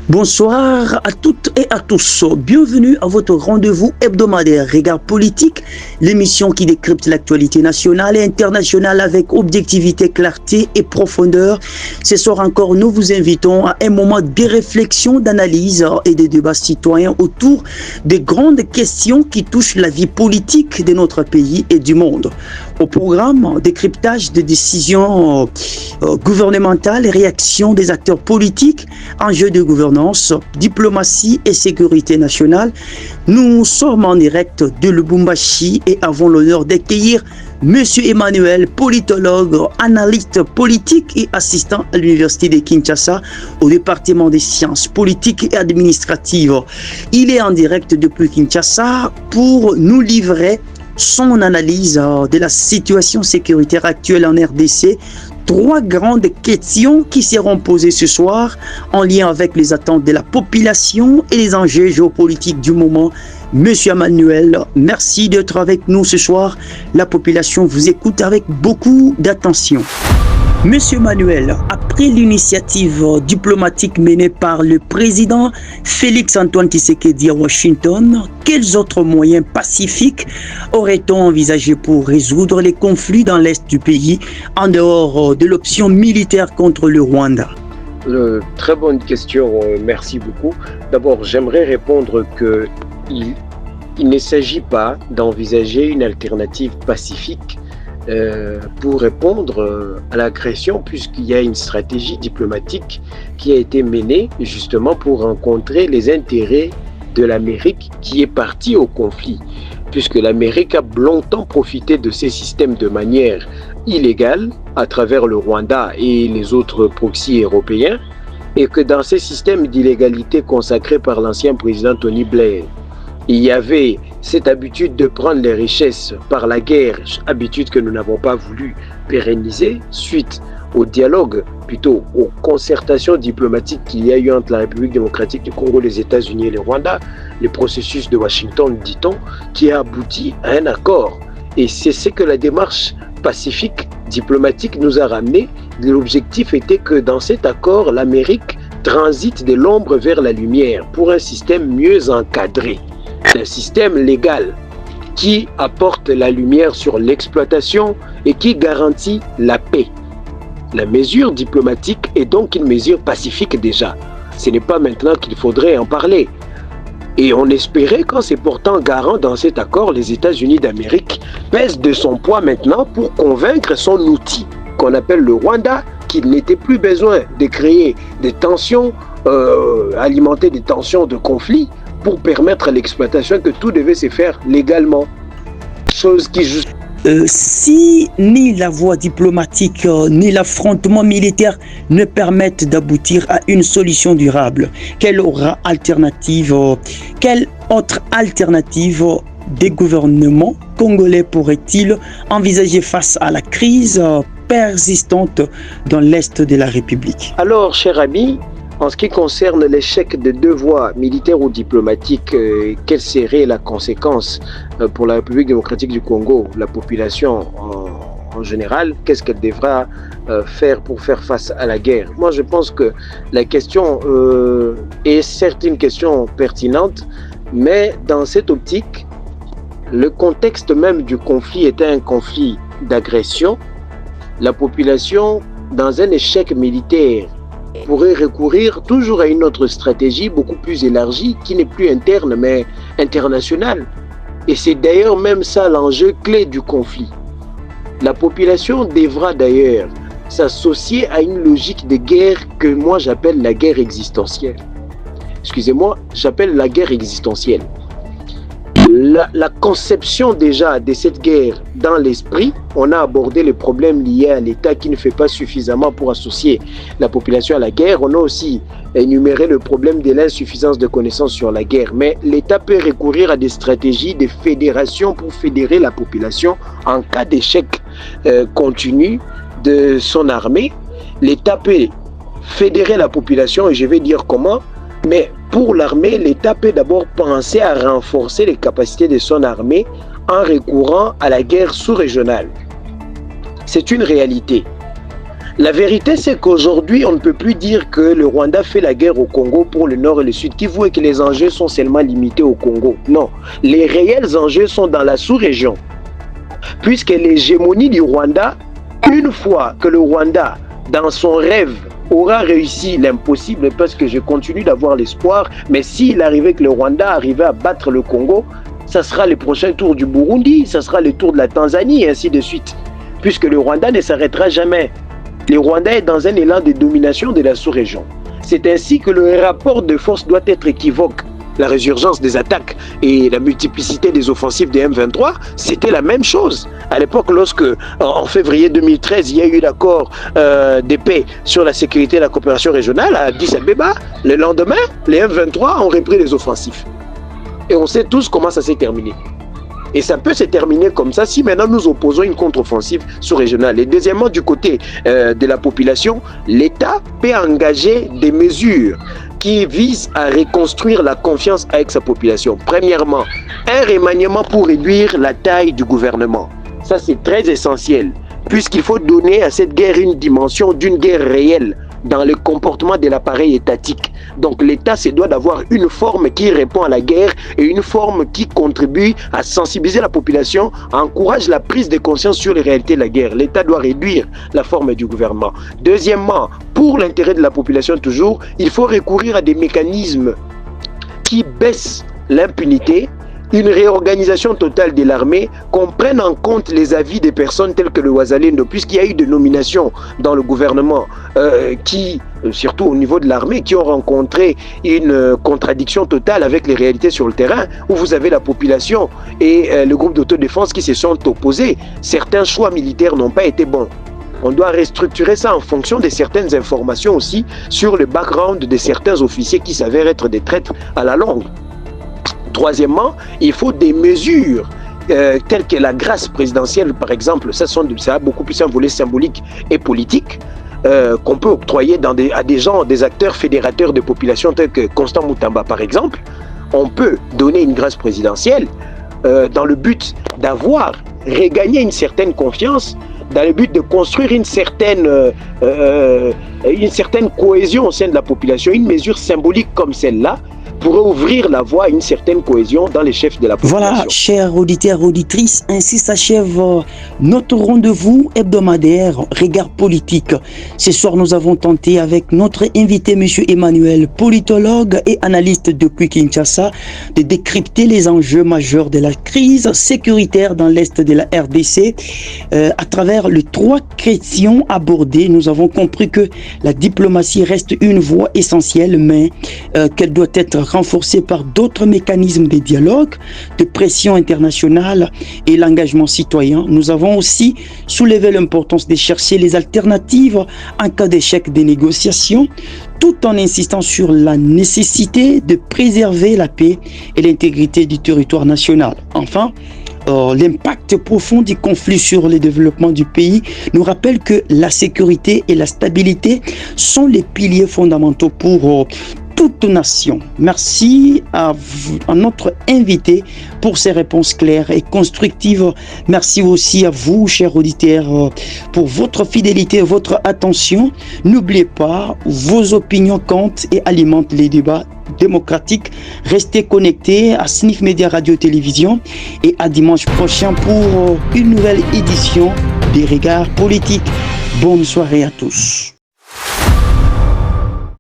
Bonsoir à toutes et à tous. Bienvenue à votre rendez-vous hebdomadaire Regard Politique, l'émission qui décrypte l'actualité nationale et internationale avec objectivité, clarté et profondeur. Ce soir encore, nous vous invitons à un moment de réflexion, d'analyse et de débat citoyen autour des grandes questions qui touchent la vie politique de notre pays et du monde. Au programme, décryptage de décisions gouvernementales, réactions des acteurs politiques, enjeux de gouvernance, diplomatie et sécurité nationale. Nous sommes en direct de Lubumbashi et avons l'honneur d'accueillir Monsieur Emmanuel, politologue, analyste politique et assistant à l'Université de Kinshasa au département des sciences politiques et administratives. Il est en direct depuis Kinshasa pour nous livrer son analyse de la situation sécuritaire actuelle en RDC. Trois grandes questions qui seront posées ce soir en lien avec les attentes de la population et les enjeux géopolitiques du moment. Monsieur Emmanuel, merci d'être avec nous ce soir. La population vous écoute avec beaucoup d'attention. Monsieur Emmanuel, après l'initiative diplomatique menée par le président Félix-Antoine Tshisekedi à Washington, quels autres moyens pacifiques aurait-on envisagé pour résoudre les conflits dans l'est du pays, en dehors de l'option militaire contre le Rwanda? Très bonne question, merci beaucoup. D'abord, j'aimerais répondre qu'il ne s'agit pas d'envisager une alternative pacifique pour répondre à l'agression, puisqu'il y a une stratégie diplomatique qui a été menée justement pour rencontrer les intérêts de l'Amérique qui est partie au conflit, puisque l'Amérique a longtemps profité de ces systèmes de manière illégale à travers le Rwanda et les autres proxys européens, et que dans ces systèmes d'illégalité consacrés par l'ancien président Tony Blair, il y avait cette habitude de prendre les richesses par la guerre, habitude que nous n'avons pas voulu pérenniser suite au dialogue, plutôt aux concertations diplomatiques qu'il y a eu entre la République démocratique du Congo, les États-Unis et le Rwanda, le processus de Washington, dit-on, qui a abouti à un accord. Et c'est ce que la démarche pacifique diplomatique nous a ramené. L'objectif était que dans cet accord, l'Amérique transite de l'ombre vers la lumière pour un système mieux encadré. Un système légal qui apporte la lumière sur l'exploitation et qui garantit la paix. La mesure diplomatique est donc une mesure pacifique déjà. Ce n'est pas maintenant qu'il faudrait en parler. Et on espérait qu'en se portant garant dans cet accord, les États-Unis d'Amérique pèsent de son poids maintenant pour convaincre son outil qu'on appelle le Rwanda qu'il n'était plus besoin de créer des tensions, alimenter des tensions de conflit pour permettre l'exploitation, que tout devait se faire légalement. Chose qui si ni la voie diplomatique ni l'affrontement militaire ne permettent d'aboutir à une solution durable, quelle autre alternative des gouvernements congolais pourraient-ils envisager face à la crise persistante dans l'est de la République? Alors, cher ami, en ce qui concerne l'échec des deux voies, militaires ou diplomatiques, quelle serait la conséquence pour la République démocratique du Congo, la population en général? Qu'est-ce qu'elle devra faire pour faire face à la guerre? Moi, je pense que la question est certes une question pertinente, mais dans cette optique, le contexte même du conflit était un conflit d'agression. La population, dans un échec militaire, pourrait recourir toujours à une autre stratégie beaucoup plus élargie qui n'est plus interne mais internationale. Et c'est d'ailleurs même ça l'enjeu clé du conflit. La population devra d'ailleurs s'associer à une logique de guerre que moi j'appelle la guerre existentielle. Excusez-moi, j'appelle la guerre existentielle. La conception déjà de cette guerre dans l'esprit, on a abordé les problèmes liés à l'État qui ne fait pas suffisamment pour associer la population à la guerre. On a aussi énuméré le problème de l'insuffisance de connaissances sur la guerre. Mais l'État peut recourir à des stratégies de fédération pour fédérer la population en cas d'échec continu de son armée. L'État peut fédérer la population, et je vais dire comment. Mais pour l'armée, l'État peut d'abord penser à renforcer les capacités de son armée en recourant à la guerre sous-régionale. C'est une réalité. La vérité, c'est qu'aujourd'hui, on ne peut plus dire que le Rwanda fait la guerre au Congo pour le Nord et le Sud Kivu et que les enjeux sont seulement limités au Congo. Non, les réels enjeux sont dans la sous-région. Puisque l'hégémonie du Rwanda, une fois que le Rwanda, dans son rêve, aura réussi l'impossible, parce que je continue d'avoir l'espoir, mais s'il arrivait que le Rwanda arrivait à battre le Congo, ça sera le prochain tour du Burundi, ça sera le tour de la Tanzanie, et ainsi de suite. Puisque le Rwanda ne s'arrêtera jamais. Le Rwanda est dans un élan de domination de la sous-région. C'est ainsi que le rapport de force doit être équivoque. La résurgence des attaques et la multiplicité des offensives des M23, c'était la même chose. À l'époque, lorsque, en février 2013, il y a eu l'accord de paix sur la sécurité et la coopération régionale à Addis Abeba, le lendemain, les M23 ont repris les offensives. Et on sait tous comment ça s'est terminé. Et ça peut se terminer comme ça si maintenant nous opposons une contre-offensive sous-régionale. Et deuxièmement, du côté de la population, l'État peut engager des mesures qui visent à reconstruire la confiance avec sa population. Premièrement, un remaniement pour réduire la taille du gouvernement. Ça, c'est très essentiel, puisqu'il faut donner à cette guerre une dimension d'une guerre réelle dans le comportement de l'appareil étatique. Donc l'État se doit d'avoir une forme qui répond à la guerre et une forme qui contribue à sensibiliser la population, encourage la prise de conscience sur les réalités de la guerre. L'État doit réduire la forme du gouvernement. Deuxièmement, pour l'intérêt de la population toujours, il faut recourir à des mécanismes qui baissent l'impunité, une réorganisation totale de l'armée, qu'on prenne en compte les avis des personnes telles que le Ouazalendo, puisqu'il y a eu des nominations dans le gouvernement qui, surtout au niveau de l'armée, qui ont rencontré une contradiction totale avec les réalités sur le terrain, où vous avez la population et le groupe d'autodéfense qui se sont opposés. Certains choix militaires n'ont pas été bons. On doit restructurer ça en fonction de certaines informations aussi sur le background de certains officiers qui s'avèrent être des traîtres à la longue. Troisièmement, il faut des mesures telles que la grâce présidentielle, par exemple. Ça a beaucoup plus un volet symbolique et politique qu'on peut octroyer à des gens, des acteurs fédérateurs de population tels que Constant Moutamba, par exemple. On peut donner une grâce présidentielle dans le but d'avoir regagné une certaine confiance, dans le but de construire une certaine cohésion au sein de la population. Une mesure symbolique comme celle-là pourrait ouvrir la voie à une certaine cohésion dans les chefs de la population. Voilà, chers auditeurs et auditrices, ainsi s'achève notre rendez-vous hebdomadaire Regard politique. Ce soir, nous avons tenté avec notre invité, M. Emmanuel, politologue et analyste depuis Kinshasa, de décrypter les enjeux majeurs de la crise sécuritaire dans l'Est de la RDC. À travers les 3 questions abordées, nous avons compris que la diplomatie reste une voie essentielle, mais qu'elle doit être renforcée par d'autres mécanismes de dialogue, de pression internationale et l'engagement citoyen. Nous avons aussi soulevé l'importance de chercher les alternatives en cas d'échec des négociations, tout en insistant sur la nécessité de préserver la paix et l'intégrité du territoire national. Enfin, l'impact profond du conflit sur le développement du pays nous rappelle que la sécurité et la stabilité sont les piliers fondamentaux pour toute nation. Merci à notre invité pour ses réponses claires et constructives. Merci aussi à vous, chers auditeurs, pour votre fidélité et votre attention. N'oubliez pas, vos opinions comptent et alimentent les débats démocratiques. Restez connectés à Sniff Média Radio-Télévision et à dimanche prochain pour une nouvelle édition des Regards politiques. Bonne soirée à tous.